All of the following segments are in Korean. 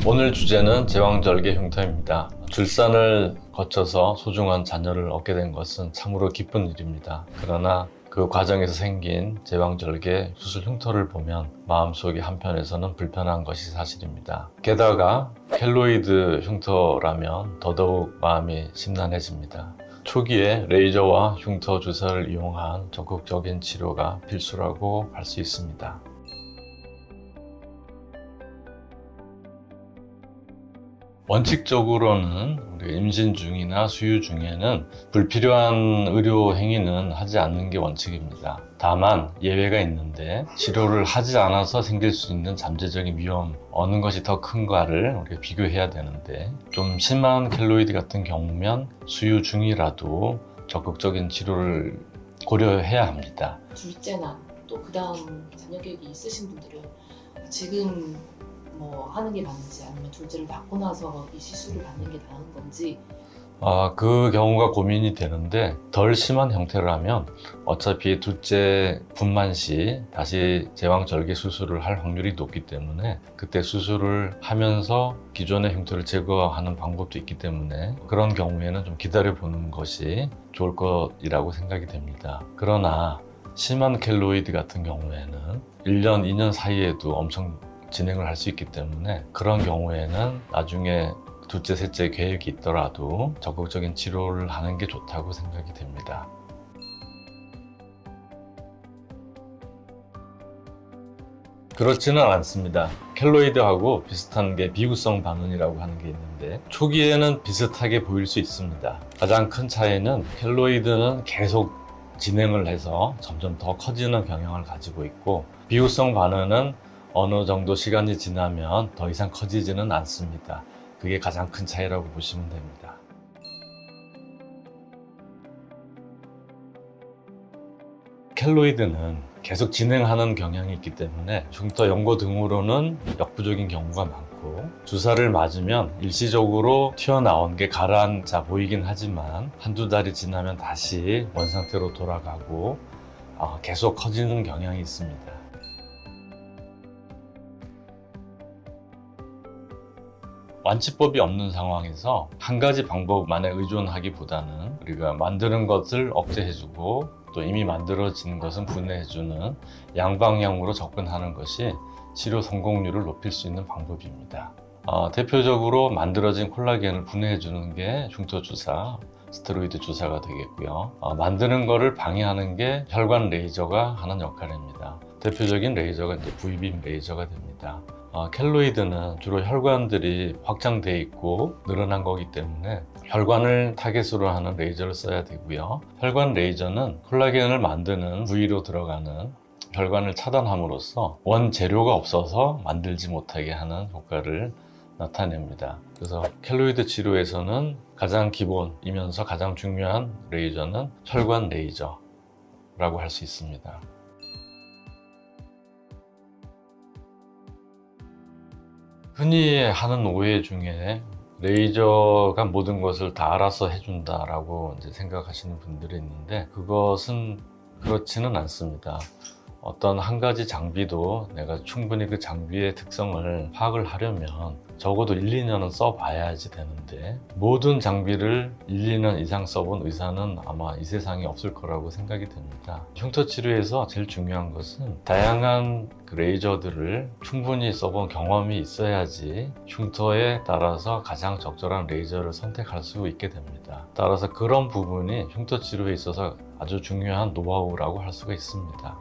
오늘 주제는 제왕절개 흉터입니다. 출산을 거쳐서 소중한 자녀를 얻게 된 것은 참으로 기쁜 일입니다. 그러나 그 과정에서 생긴 제왕절개 수술 흉터를 보면 마음속에 한편에서는 불편한 것이 사실입니다. 게다가 켈로이드 흉터라면 더더욱 마음이 심란해집니다. 초기에 레이저와 흉터 주사를 이용한 적극적인 치료가 필수라고 할 수 있습니다. 원칙적으로는 우리 임신 중이나 수유 중에는 불필요한 의료 행위는 하지 않는 게 원칙입니다. 다만 예외가 있는데 치료를 하지 않아서 생길 수 있는 잠재적인 위험, 어느 것이 더 큰가를 우리가 비교해야 되는데, 좀 심한 켈로이드 같은 경우면 수유 중이라도 적극적인 치료를 고려해야 합니다. 둘째나 또 그 다음 자녀 계획이 있으신 분들은 지금 뭐 하는 게 맞는지, 아니면 둘째를 낳고 나서 이 시술을 받는 게 나은 건지. 그 경우가 고민이 되는데, 덜 심한 형태라면 어차피 둘째 분만 시 다시 제왕절개 수술을 할 확률이 높기 때문에 그때 수술을 하면서 기존의 흉터를 제거하는 방법도 있기 때문에 그런 경우에는 좀 기다려보는 것이 좋을 것이라고 생각이 됩니다. 그러나 심한 켈로이드 같은 경우에는 1년, 2년 사이에도 엄청 진행을 할 수 있기 때문에 그런 경우에는 나중에 둘째, 셋째 계획이 있더라도 적극적인 치료를 하는 게 좋다고 생각이 됩니다. 그렇지는 않습니다. 켈로이드하고 비슷한 게 비구성 반응이라고 하는 게 있는데, 초기에는 비슷하게 보일 수 있습니다. 가장 큰 차이는 켈로이드는 계속 진행을 해서 점점 더 커지는 경향을 가지고 있고, 비구성 반응은 어느 정도 시간이 지나면 더 이상 커지지는 않습니다. 그게 가장 큰 차이라고 보시면 됩니다. 켈로이드는 계속 진행하는 경향이 있기 때문에 흉터 연고 등으로는 역부족인 경우가 많고, 주사를 맞으면 일시적으로 튀어나온 게 가라앉아 보이긴 하지만 한두 달이 지나면 다시 원상태로 돌아가고 계속 커지는 경향이 있습니다. 완치법이 없는 상황에서 한 가지 방법만에 의존하기보다는 우리가 만드는 것을 억제해주고 또 이미 만들어진 것은 분해해주는 양방향으로 접근하는 것이 치료 성공률을 높일 수 있는 방법입니다. 대표적으로 만들어진 콜라겐을 분해해주는 게 흉터 주사, 스테로이드 주사가 되겠고요. 만드는 것을 방해하는 게 혈관 레이저가 하는 역할입니다. 대표적인 레이저가 이제 V빔 레이저가 됩니다. 켈로이드는 주로 혈관들이 확장되어 있고 늘어난 거기 때문에 혈관을 타겟으로 하는 레이저를 써야 되고요. 혈관 레이저는 콜라겐을 만드는 부위로 들어가는 혈관을 차단함으로써 원재료가 없어서 만들지 못하게 하는 효과를 나타냅니다. 그래서 켈로이드 치료에서는 가장 기본이면서 가장 중요한 레이저는 혈관 레이저라고 할 수 있습니다. 흔히 하는 오해 중에 레이저가 모든 것을 다 알아서 해준다라고 이제 생각하시는 분들이 있는데, 그것은 그렇지는 않습니다. 어떤 한 가지 장비도 내가 충분히 그 장비의 특성을 파악을 하려면 적어도 1, 2년은 써봐야지 되는데, 모든 장비를 1, 2년 이상 써본 의사는 아마 이 세상에 없을 거라고 생각이 됩니다. 흉터 치료에서 제일 중요한 것은 다양한 레이저들을 충분히 써본 경험이 있어야지 흉터에 따라서 가장 적절한 레이저를 선택할 수 있게 됩니다. 따라서 그런 부분이 흉터 치료에 있어서 아주 중요한 노하우라고 할 수가 있습니다.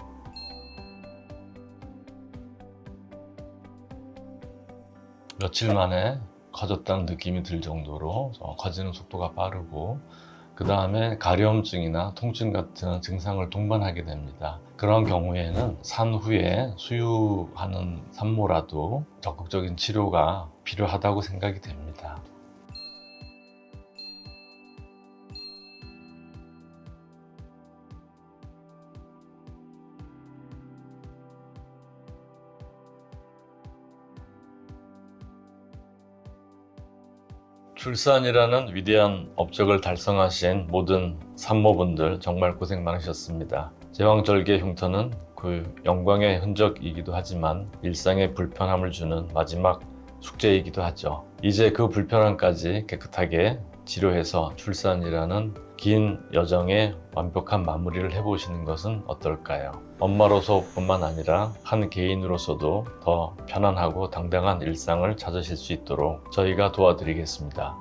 며칠 만에 커졌다는 느낌이 들 정도로 커지는 속도가 빠르고, 그 다음에 가려움증이나 통증 같은 증상을 동반하게 됩니다. 그런 경우에는 산 후에 수유하는 산모라도 적극적인 치료가 필요하다고 생각이 됩니다. 출산이라는 위대한 업적을 달성하신 모든 산모분들 정말 고생 많으셨습니다. 제왕절개 흉터는 그 영광의 흔적이기도 하지만 일상에 불편함을 주는 마지막 숙제이기도 하죠. 이제 그 불편함까지 깨끗하게 치료해서 출산이라는 긴 여정의 완벽한 마무리를 해보시는 것은 어떨까요? 엄마로서뿐만 아니라 한 개인으로서도 더 편안하고 당당한 일상을 찾으실 수 있도록 저희가 도와드리겠습니다.